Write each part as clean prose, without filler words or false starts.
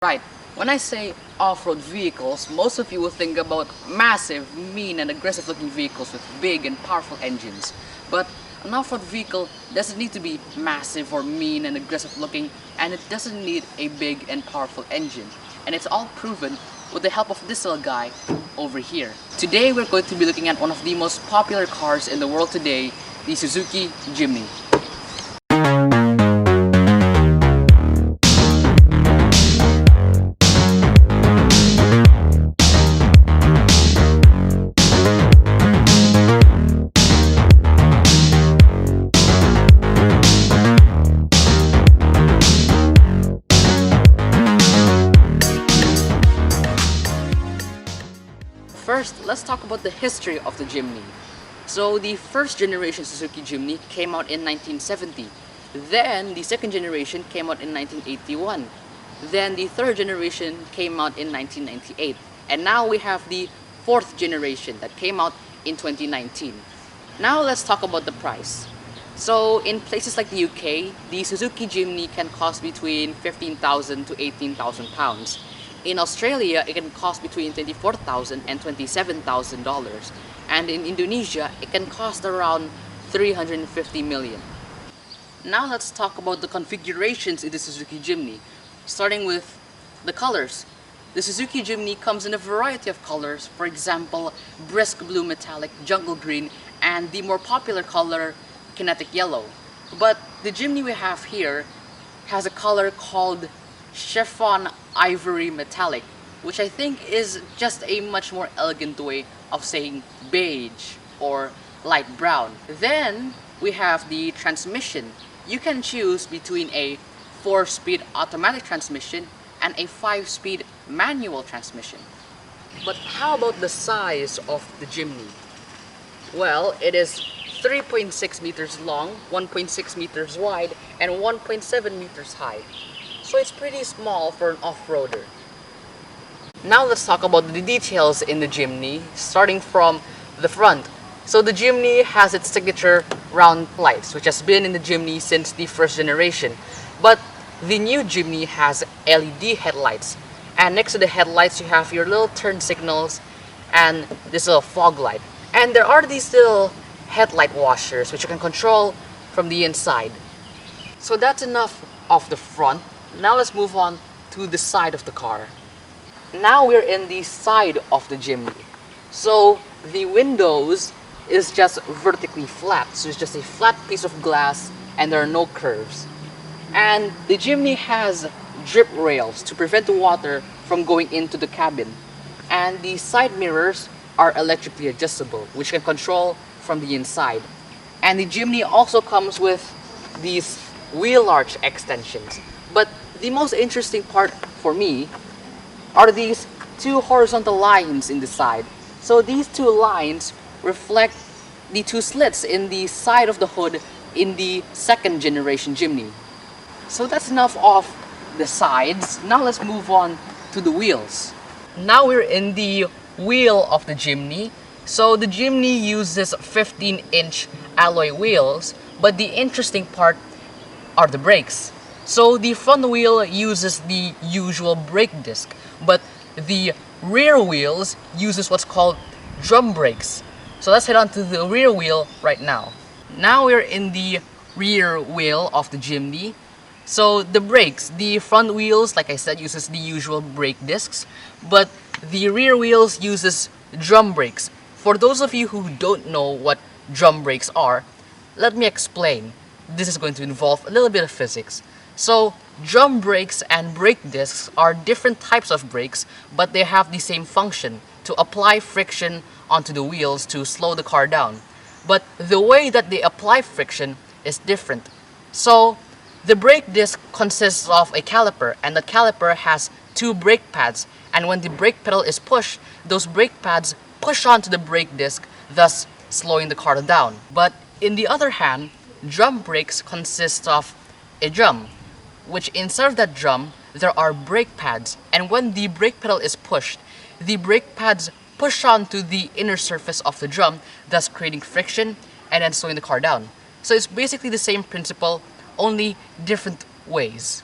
Right, when I say off-road vehicles, most of you will think about massive, mean and aggressive looking vehicles with big and powerful engines. But an off-road vehicle doesn't need to be massive or mean and aggressive looking, and it doesn't need a big and powerful engine. And it's all proven with the help of this little guy over here. Today we're going to be looking at one of the most popular cars in the world today, the Suzuki Jimny. First, let's talk about the history of the Jimny. So the first generation Suzuki Jimny came out in 1970. Then the second generation came out in 1981. Then the third generation came out in 1998. And now we have the fourth generation that came out in 2019. Now let's talk about the price. So in places like the UK, the Suzuki Jimny can cost between 15,000 to 18,000 pounds. In Australia, it can cost between $24,000 and $27,000, and in Indonesia, it can cost around 350 million. Now let's talk about the configurations in the Suzuki Jimny, starting with the colors. The Suzuki Jimny comes in a variety of colors, for example, brisk blue metallic, jungle green, and the more popular color, kinetic yellow. But the Jimny we have here has a color called chiffon ivory metallic, which I think is just a much more elegant way of saying beige or light brown. Then we have the transmission. You can choose between a 4-speed automatic transmission and a 5-speed manual transmission. But how about the size of the Jimny? Well, it is 3.6 meters long, 1.6 meters wide, and 1.7 meters high. So it's pretty small for an off-roader. Now let's talk about the details in the Jimny, starting from the front. So the Jimny has its signature round lights, which has been in the Jimny since the first generation. But the new Jimny has LED headlights. And next to the headlights you have your little turn signals and this little fog light. And there are these little headlight washers which you can control from the inside. So that's enough of the front. Now let's move on to the side of the car. Now we're in the side of the Jimny. So the windows is just vertically flat. So it's just a flat piece of glass and there are no curves. And the Jimny has drip rails to prevent the water from going into the cabin. And the side mirrors are electrically adjustable, which you can control from the inside. And the Jimny also comes with these wheel arch extensions. But the most interesting part for me are these two horizontal lines in the side. So these two lines reflect the two slits in the side of the hood in the second generation Jimny. So that's enough of the sides. Now let's move on to the wheels. Now we're in the wheel of the Jimny. So the Jimny uses 15-inch alloy wheels, but the interesting part are the brakes. So the front wheel uses the usual brake disc, but the rear wheels uses what's called drum brakes. So let's head on to the rear wheel right now. Now we're in the rear wheel of the Jimny. So the brakes, the front wheels, like I said, uses the usual brake discs, but the rear wheels uses drum brakes. For those of you who don't know what drum brakes are, let me explain. This is going to involve a little bit of physics. So drum brakes and brake discs are different types of brakes, but they have the same function, to apply friction onto the wheels to slow the car down. But the way that they apply friction is different. So the brake disc consists of a caliper, and the caliper has two brake pads, and when the brake pedal is pushed, those brake pads push onto the brake disc, thus slowing the car down. But in the other hand, drum brakes consist of a drum, which inside of that drum there are brake pads, and when the brake pedal is pushed, the brake pads push onto the inner surface of the drum, thus creating friction and then slowing the car down. So it's basically the same principle, only different ways.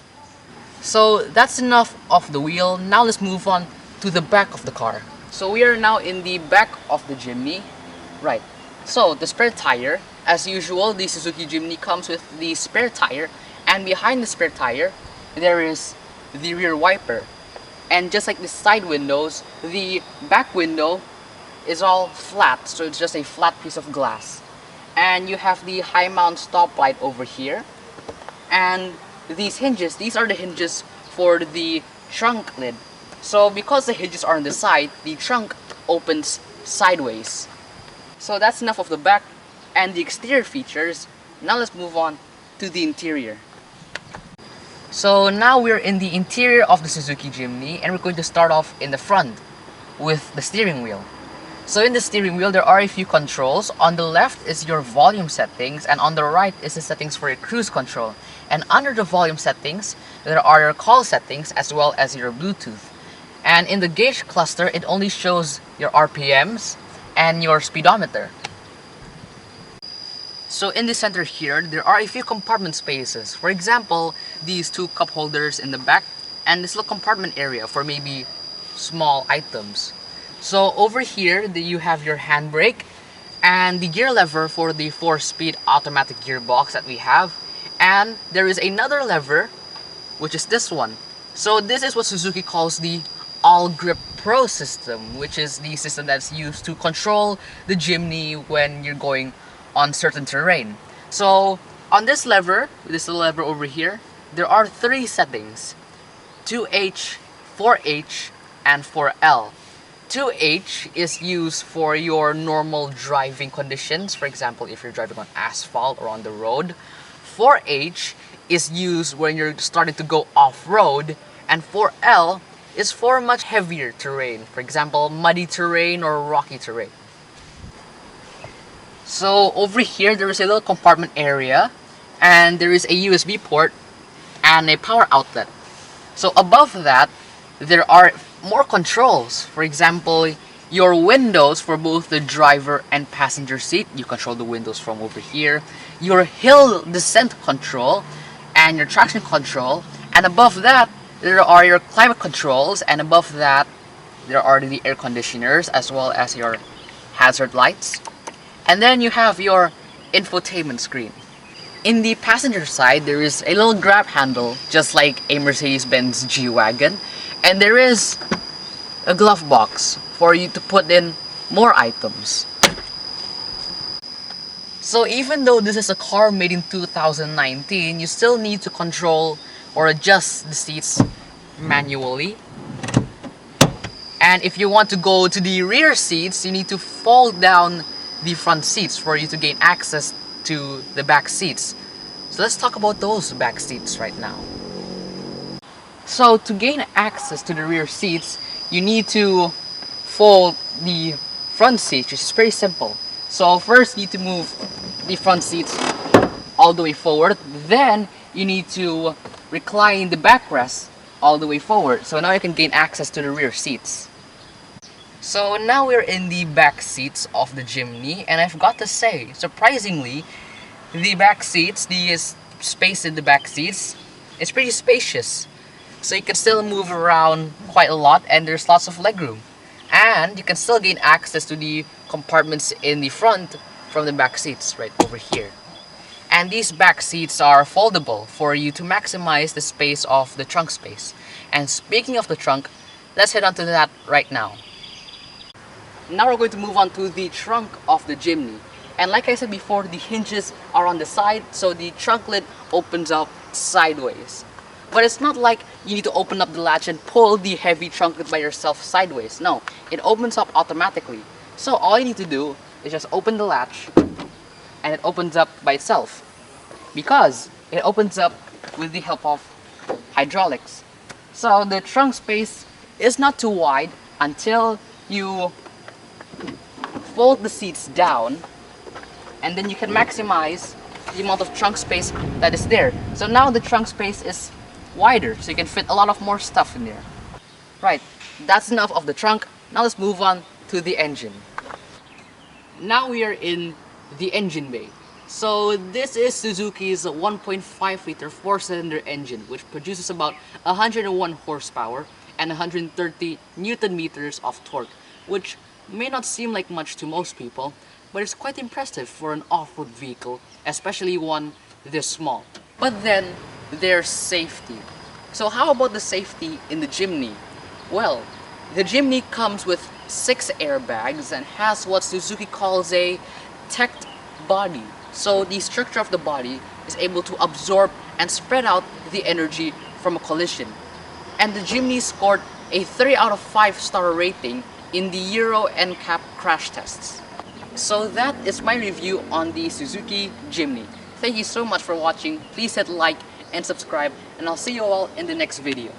So that's enough of the wheel. Now let's move on to the back of the car. So we are now in the back of the Jimny. Right. So the spare tire, as usual, the Suzuki Jimny comes with the spare tire, and behind the spare tire there is the rear wiper. And just like the side windows, the back window is all flat, so it's just a flat piece of glass. And you have the high mount stoplight over here. And these hinges, these are the hinges for the trunk lid. So because the hinges are on the side, the trunk opens sideways. So that's enough of the back and the exterior features. Now let's move on to the interior. So now we're in the interior of the Suzuki Jimny, and we're going to start off in the front with the steering wheel. So in the steering wheel there are a few controls. On the left is your volume settings, and on the right is the settings for your cruise control. And under the volume settings there are your call settings as well as your Bluetooth. And in the gauge cluster it only shows your RPMs and your speedometer. So in the center here, there are a few compartment spaces. For example, these two cup holders in the back and this little compartment area for maybe small items. So over here, you have your handbrake and the gear lever for the 4-speed automatic gearbox that we have. And there is another lever, which is this one. So this is what Suzuki calls the ALLGRIP PRO system, which is the system that's used to control the Jimny when you're going on certain terrain. So on this lever, this little lever over here, there are 3 settings: 2H, 4H, and 4L. 2H is used for your normal driving conditions, for example if you're driving on asphalt or on the road. 4H is used when you're starting to go off-road, and 4L is for much heavier terrain, for example muddy terrain or rocky terrain. So over here there is a little compartment area, and there is a USB port and a power outlet. So above that there are more controls. For example, your windows for both the driver and passenger seat, you control the windows from over here. Your hill descent control and your traction control, and above that there are your climate controls, and above that there are the air conditioners as well as your hazard lights. And then you have your infotainment screen. In the passenger side there is a little grab handle just like a Mercedes-Benz G-Wagon, and there is a glove box for you to put in more items. So even though this is a car made in 2019, you still need to control or adjust the seats manually. And if you want to go to the rear seats, you need to fold down the front seats for you to gain access to the back seats. So let's talk about those back seats right now. So to gain access to the rear seats, you need to fold the front seats, which is very simple. So first you need to move the front seats all the way forward, then you need to recline the backrest all the way forward. So now you can gain access to the rear seats. So now we're in the back seats of the Jimny, and I've got to say, surprisingly, the back seats, the space in the back seats, is pretty spacious. So you can still move around quite a lot, and there's lots of legroom. And you can still gain access to the compartments in the front from the back seats right over here. And these back seats are foldable for you to maximize the space of the trunk space. And speaking of the trunk, let's head on to that right now. Now we're going to move on to the trunk of the Jimny. And like I said before, the hinges are on the side, so the trunk lid opens up sideways. But it's not like you need to open up the latch and pull the heavy trunk lid by yourself sideways. No, it opens up automatically. So all you need to do is just open the latch, and it opens up by itself. Because it opens up with the help of hydraulics. So the trunk space is not too wide until you fold the seats down, and then you can maximize the amount of trunk space that is there. So now the trunk space is wider, so you can fit a lot of more stuff in there. Right, that's enough of the trunk. Now let's move on to the engine. Now we are in the engine bay. So this is Suzuki's 1.5 liter 4-cylinder engine, which produces about 101 horsepower and 130 Newton meters of torque, which may not seem like much to most people, but it's quite impressive for an off-road vehicle, especially one this small. But then there's safety. So how about the safety in the Jimny? Well, the Jimny comes with 6 airbags and has what Suzuki calls a teched body. So the structure of the body is able to absorb and spread out the energy from a collision. And the Jimny scored a 3 out of 5 star rating in the Euro NCAP crash tests. So that is my review on the Suzuki Jimny. Thank you so much for watching. Please hit like and subscribe, and I'll see you all in the next video.